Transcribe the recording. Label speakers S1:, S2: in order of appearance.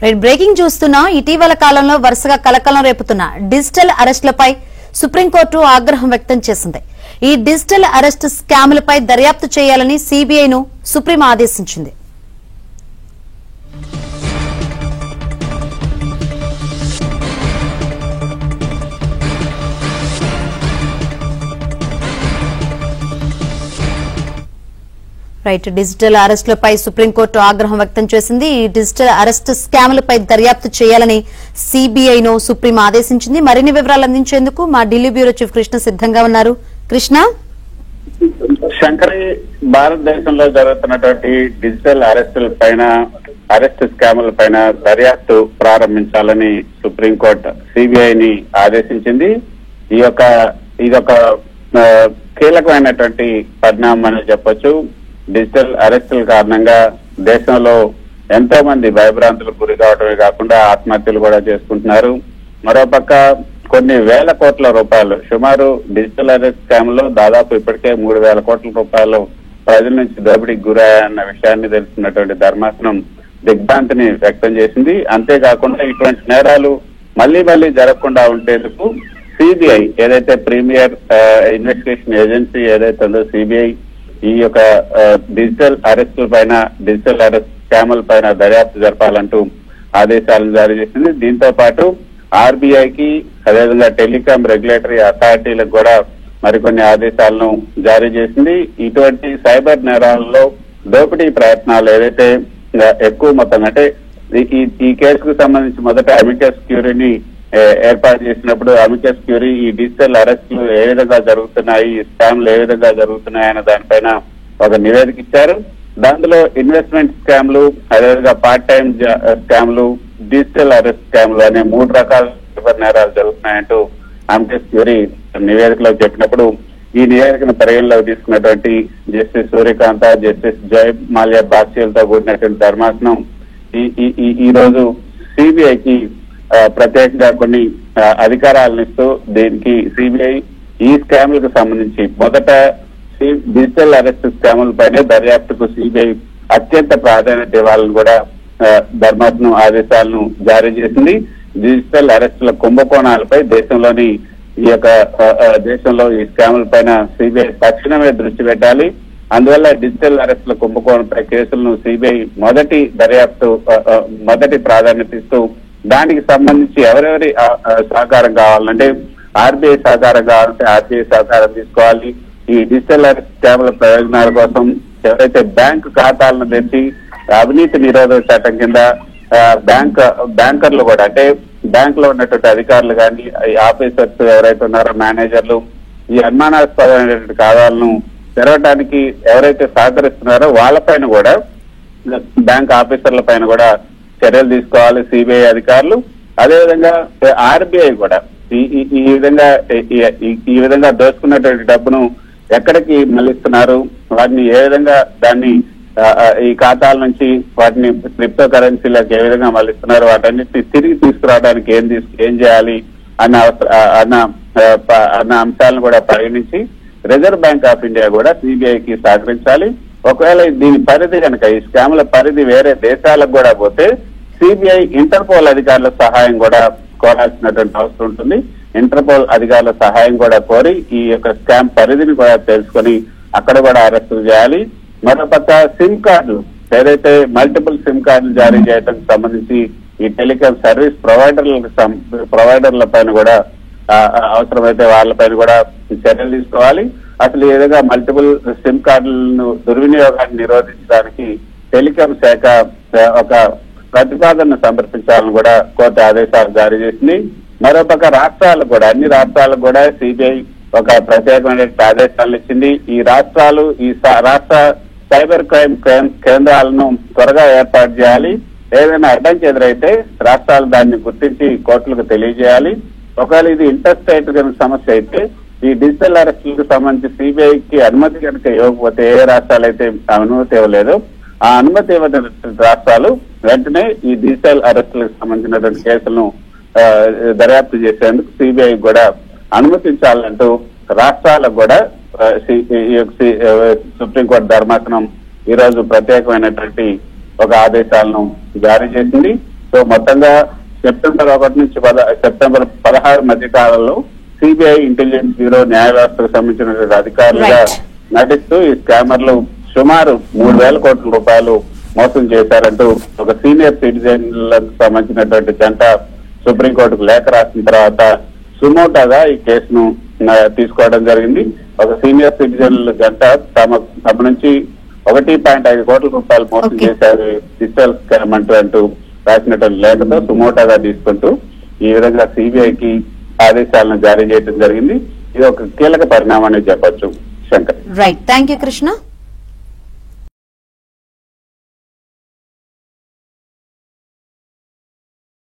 S1: Breaking చూస్తున్నా ఇటీవల కాలంలో వరుసగా కలకలం రేపుతున్న డిజిటల్ అరెస్టులపై సుప్రీంకోర్టు ఆగ్రహం వ్యక్తం చేసింది. ఈ డిజిటల్ అరెస్ట్ స్కాములపై దర్యాప్తు చేయాలని సీబీఐను సుప్రీం ఆదేశించింది. డిజిటల్ అరెస్టులపై సుప్రీంకోర్టు ఆగ్రహం వ్యక్తం చేసింది. ఈ డిజిటల్ అరెస్ట్ స్కాములపై దర్యాప్తు చేయాలని సీబీఐను సుప్రీం ఆదేశించింది. మరిన్ని వివరాలు అందించేందుకు మా ఢిల్లీ బ్యూరో చీఫ్ కృష్ణ సిద్ధంగా ఉన్నారు. కృష్ణ,
S2: శంకరి, భారతదేశంలో జరుగుతున్నటువంటి డిజిటల్ అరెస్ట్ స్కాముల పైన దర్యాప్తు ప్రారంభించాలని సుప్రీంకోర్టు సిబిఐని ఆదేశించింది. ఇదొక కీలకమైనటువంటి పరిణామం అని చెప్పొచ్చు. డిజిటల్ అరెస్టుల కారణంగా దేశంలో ఎంతో మంది భయభ్రాంతులకు గురి కావడమే కాకుండా ఆత్మహత్యలు కూడా చేసుకుంటున్నారు. మరోపక్క కొన్ని వేల కోట్ల రూపాయలు, సుమారు డిజిటల్ అరెస్ట్ స్కామ్ లో దాదాపు ఇప్పటికే 3,000 కోట్ల రూపాయలు ప్రజల నుంచి దోపిడీకి గురయ్యాయన్న విషయాన్ని తెలుసుకున్నటువంటి ధర్మాసనం దిగ్భ్రాంతిని వ్యక్తం చేసింది. అంతేకాకుండా ఇటువంటి నేరాలు మళ్లీ జరగకుండా ఉండేందుకు సిబిఐ, ఏదైతే ప్రీమియర్ ఇన్వెస్టిగేషన్ ఏజెన్సీ ఏదైతే ఉందో సిబిఐ, ఈ యొక్క డిజిటల్ అరెస్ట్ స్కాముల పైన దర్యాప్తు జరపాలంటూ ఆదేశాలను జారీ చేసింది. దీంతో పాటు ఆర్బీఐకి, అదేవిధంగా టెలికాం రెగ్యులేటరీ అథారిటీలకు కూడా మరికొన్ని ఆదేశాలను జారీ చేసింది. ఇటువంటి సైబర్ నేరాలలో దోపిడీ ప్రయత్నాలు ఏదైతే ఎక్కువ మొత్తం, అంటే ఈ కేసుకు సంబంధించి మొదట అమికస్ క్యూరీని ఏర్పాటు చేసినప్పుడు అమికస్ క్యూరీ ఈ డిజిటల్ అరెస్టులు ఏ విధంగా జరుగుతున్నాయి, ఈ స్కామ్లు ఏ విధంగా జరుగుతున్నాయి అనే దానిపైన ఒక నివేదిక ఇచ్చారు. దాంట్లో ఇన్వెస్ట్మెంట్ స్కామ్లు, అదేవిధంగా పార్ట్ టైం స్కామ్లు, డిజిటల్ అరెస్ట్ స్కామ్లు అనే 3 రకాల సైబర్ నేరాలు జరుగుతున్నాయంటూ అమికస్ క్యూరీ నివేదికలో చెప్పినప్పుడు ఈ నివేదికను పరిగణలోకి తీసుకున్నటువంటి జస్టిస్ సూర్యకాంత, జస్టిస్ జయ మాల్యా బాక్సీలతో కూడినటువంటి ధర్మాసనం ఈ రోజు సిబిఐకి ప్రత్యేకంగా కొన్ని అధికారాలను ఇస్తూ దీనికి సిబిఐ ఈ స్కామ్లకు సంబంధించి మొదట డిజిటల్ అరెస్ట్ స్కాముల పైన దర్యాప్తుకు సిబిఐ అత్యంత ప్రాధాన్యత ఇవ్వాలని కూడా ధర్మాసనం ఆదేశాలను జారీ చేసింది. డిజిటల్ అరెస్టుల కుంభకోణాలపై దేశంలో ఈ స్కాముల పైన సిబిఐ తక్షణమే దృష్టి పెట్టాలి. అందువల్ల డిజిటల్ అరెస్టుల కుంభకోణంపై కేసులను సిబిఐ మొదటి ప్రాధాన్యత ఇస్తూ దానికి సంబంధించి ఎవరెవరి సహకారం కావాలంటే ఆర్బీఐ సహకారం కావాలంటే ఆర్బీఐ సహకారం తీసుకోవాలి. ఈ డిజిటల్ అరెస్ట్ స్కాముల ప్రయోజనాల కోసం ఎవరైతే బ్యాంకు ఖాతాలను తెచ్చి అవినీతి నిరోధక చట్టం కింద బ్యాంకర్లు కూడా, అంటే బ్యాంక్ లో ఉన్నటువంటి అధికారులు కానీ ఆఫీసర్స్ ఎవరైతే ఉన్నారో మేనేజర్లు ఈ అనుమానాస్పదమైనటువంటి ఖాతాలను తెరవడానికి ఎవరైతే సహకరిస్తున్నారో వాళ్ళపైన కూడా, బ్యాంక్ ఆఫీసర్ల పైన కూడా చర్యలు తీసుకోవాలి సిబిఐ అధికారులు. అదేవిధంగా ఆర్బీఐ కూడా ఈ విధంగా దోచుకున్నటువంటి డబ్బును ఎక్కడికి మళ్లిస్తున్నారు, వాటిని ఏ విధంగా ఈ ఖాతాల నుంచి వాటిని క్రిప్టో కరెన్సీలకు ఏ విధంగా మళ్లిస్తున్నారు, వాటన్నిటిని తిరిగి తీసుకురావడానికి ఏం చేయాలి అన్న అంశాలను కూడా పరిగణించి రిజర్వ్ బ్యాంక్ ఆఫ్ ఇండియా కూడా సిబిఐకి సహకరించాలి. ఒకవేళ దీని పరిధి కనుక, ఈ స్కాముల పరిధి వేరే దేశాలకు కూడా పోతే సిబిఐ ఇంటర్పోల్ అధికారుల సహాయం కూడా కోరాల్సినటువంటి అవసరం ఉంటుంది. ఇంటర్పోల్ అధికారుల సహాయం కూడా కోరి ఈ యొక్క స్కామ్ పరిధిని కూడా తెలుసుకొని అక్కడ కూడా అరెస్టు చేయాలి. మరోపక్క సిమ్ కార్డులు, ఏదైతే మల్టిపుల్ సిమ్ కార్డులు జారీ చేయడానికి సంబంధించి ఈ టెలికాం సర్వీస్ ప్రొవైడర్ల పైన కూడా అవసరమైతే వాళ్ళపైన కూడా చర్యలు తీసుకోవాలి. అసలు ఈ విధంగా మల్టిపుల్ సిమ్ కార్డులను దుర్వినియోగాన్ని నిరోధించడానికి టెలికాం శాఖ ఒక ప్రతిపాదనను సమర్పించాలని కూడా కోర్టు ఆదేశాలు జారీ చేసింది. మరోపక్క అన్ని రాష్ట్రాలకు కూడా సిబిఐ ఒక ప్రత్యేకమైన ఆదేశాలు ఇచ్చింది. ఈ రాష్ట్ర సైబర్ క్రైమ్ కేంద్రాలను త్వరగా ఏర్పాటు చేయాలి. ఏదైనా అడ్డంకి ఎదురైతే రాష్ట్రాలు దాన్ని గుర్తించి కోర్టులకు తెలియజేయాలి. ఒకవేళ ఇది ఇంటర్ స్టేట్ సమస్య అయితే ఈ డిజిటల్ అరెస్టులకు సంబంధించి సిబిఐకి అనుమతి కనుక ఇవ్వకపోతే, ఏ రాష్ట్రాలు అయితే అనుమతి ఇవ్వలేదో ఆ అనుమతి ఇవ్వనటువంటి రాష్ట్రాలు వెంటనే ఈ డిజిటల్ అరెస్టులకు సంబంధించినటువంటి కేసులను దర్యాప్తు చేసేందుకు సిబిఐ కూడా అనుమతించాలంటూ రాష్ట్రాలకు కూడా సుప్రీంకోర్టు ధర్మాసనం ఈ రోజు ప్రత్యేకమైనటువంటి ఒక ఆదేశాలను జారీ చేసింది. సో మొత్తంగా సెప్టెంబర్ 1 నుంచి సెప్టెంబర్ 16 మధ్య కాలంలో సిబిఐ, ఇంటెలిజెన్స్ బ్యూరో, న్యాయ వ్యవస్థకు సంబంధించినటువంటి అధికారులుగా నటిస్తూ ఈ స్కామర్లు సుమారు 3,000 కోట్ల రూపాయలు మోసం చేశారంటూ ఒక సీనియర్ సిటిజన్లకు సంబంధించినటువంటి జంట సుప్రీంకోర్టుకు లేఖ రాసిన తర్వాత సుమోటాగా ఈ కేసును తీసుకోవడం జరిగింది. ఒక సీనియర్ సిటిజన్ల జంట తమ నుంచి 1.5 కోట్ల రూపాయలు మోసం చేశారు డిజిటల్ స్కామ్ అంటూ రాసినటువంటి లేఖతో సుమోటాగా తీసుకుంటూ ఈ విధంగా సిబిఐకి ఆదేశాలను జారీ చేయడం జరిగింది. ఇది ఒక కీలక పరిణామం అని చెప్పొచ్చు. Shankar.
S1: Right, thank you Krishna.